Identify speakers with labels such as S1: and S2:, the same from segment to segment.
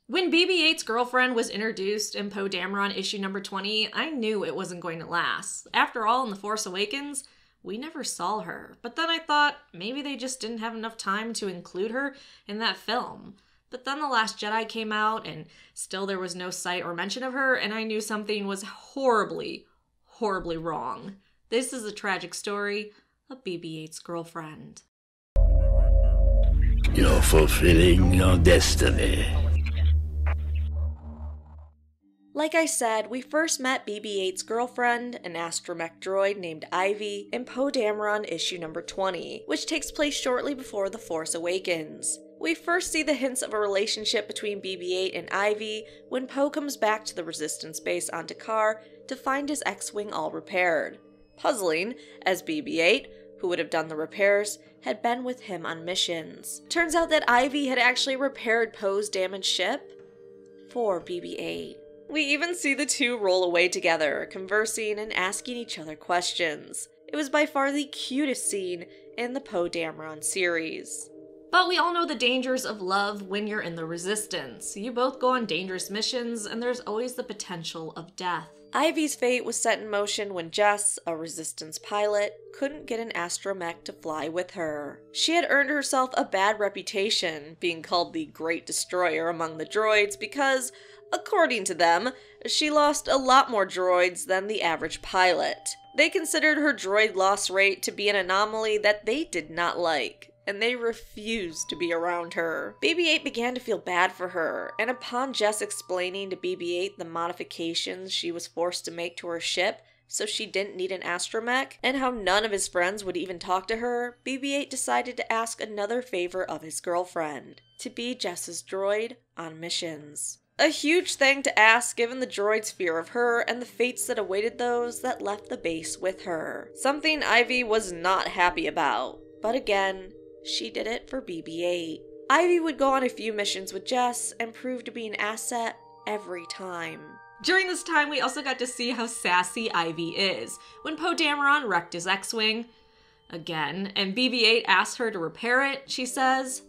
S1: When BB-8's Girlfriend was introduced in Poe Dameron issue number 20, I knew it wasn't going to last. After all, in The Force Awakens, we never saw her. But then I thought maybe they just didn't have enough time to include her in that film. But then The Last Jedi came out, and still there was no sight or mention of her, and I knew something was horribly, horribly wrong. This is a tragic story of BB-8's Girlfriend.
S2: You're fulfilling your destiny.
S1: Like I said, we first met BB-8's girlfriend, an astromech droid named Ivy, in Poe Dameron issue number 20, which takes place shortly before The Force Awakens. We first see the hints of a relationship between BB-8 and Ivy when Poe comes back to the Resistance base on Dakar to find his X-Wing all repaired. Puzzling, as BB-8, who would have done the repairs, had been with him on missions. Turns out that Ivy had actually repaired Poe's damaged ship for BB-8. We even see the two roll away together, conversing and asking each other questions. It was by far the cutest scene in the Poe Dameron series. But we all know the dangers of love when you're in the Resistance. You both go on dangerous missions, and there's always the potential of death. Ivy's fate was set in motion when Jess, a Resistance pilot, couldn't get an astromech to fly with her. She had earned herself a bad reputation, being called the Great Destroyer among the droids because, according to them, she lost a lot more droids than the average pilot. They considered her droid loss rate to be an anomaly that they did not like, and they refused to be around her. BB-8 began to feel bad for her, and upon Jess explaining to BB-8 the modifications she was forced to make to her ship so she didn't need an astromech, and how none of his friends would even talk to her, BB-8 decided to ask another favor of his girlfriend, to be Jess's droid on missions. A huge thing to ask given the droid's fear of her and the fates that awaited those that left the base with her. Something Ivy was not happy about, but again, she did it for BB-8. Ivy would go on a few missions with Jess and prove to be an asset every time. During this time, we also got to see how sassy Ivy is. When Poe Dameron wrecked his X-Wing, again, and BB-8 asked her to repair it, she says,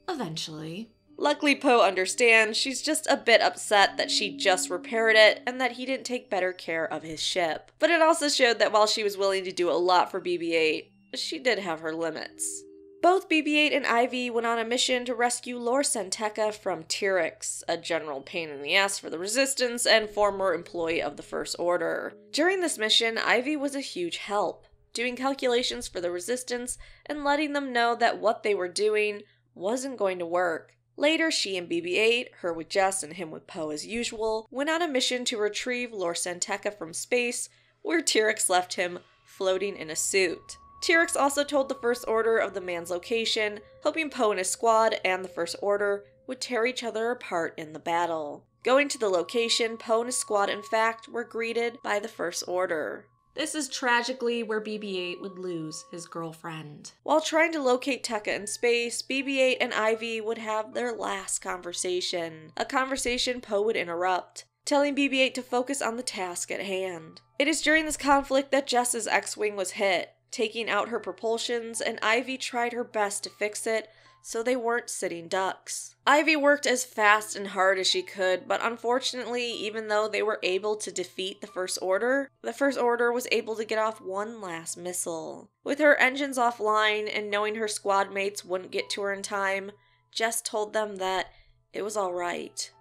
S1: "Eventually." Luckily, Poe understands she's just a bit upset that she just repaired it and that he didn't take better care of his ship. But it also showed that while she was willing to do a lot for BB-8, she did have her limits. Both BB-8 and Ivy went on a mission to rescue Rawr from Tyrix, a general pain in the ass for the Resistance and former employee of the First Order. During this mission, Ivy was a huge help, doing calculations for the Resistance and letting them know that what they were doing wasn't going to work. Later, she and BB-8, her with Jess and him with Poe as usual, went on a mission to retrieve Rawr from space, where Tyrix left him floating in a suit. Tyrix also told the First Order of the man's location, hoping Poe and his squad and the First Order would tear each other apart in the battle. Going to the location, Poe and his squad in fact were greeted by the First Order. This is tragically where BB-8 would lose his girlfriend. While trying to locate Tekka in space, BB-8 and Ivy would have their last conversation. A conversation Poe would interrupt, telling BB-8 to focus on the task at hand. It is during this conflict that Jess's X-Wing was hit, taking out her propulsions, and Ivy tried her best to fix it so they weren't sitting ducks. Ivy worked as fast and hard as she could, but unfortunately, even though they were able to defeat the First Order was able to get off one last missile. With her engines offline and knowing her squad mates wouldn't get to her in time, Jess told them that it was alright,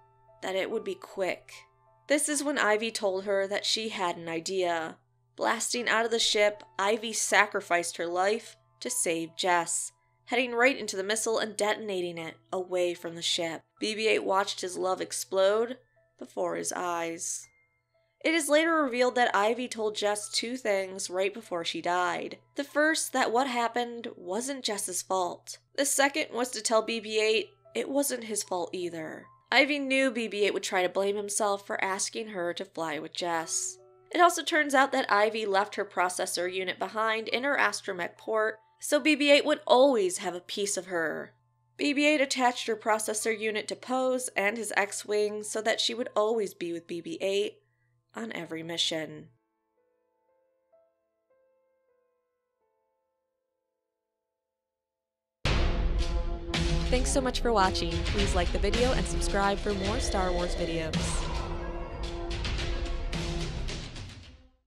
S1: that it would be quick. This is when Ivy told her that she had an idea. Blasting out of the ship, Ivy sacrificed her life to save Jess, heading right into the missile and detonating it away from the ship. BB-8 watched his love explode before his eyes. It is later revealed that Ivy told Jess two things right before she died. The first, that what happened wasn't Jess's fault. The second was to tell BB-8 it wasn't his fault either. Ivy knew BB-8 would try to blame himself for asking her to fly with Jess. It also turns out that Ivy left her processor unit behind in her astromech port, so BB-8 would always have a piece of her. BB-8 attached her processor unit to Poe's and his X-Wing so that she would always be with BB-8 on every mission. Thanks so much for watching. Please like the video and subscribe for more Star Wars videos.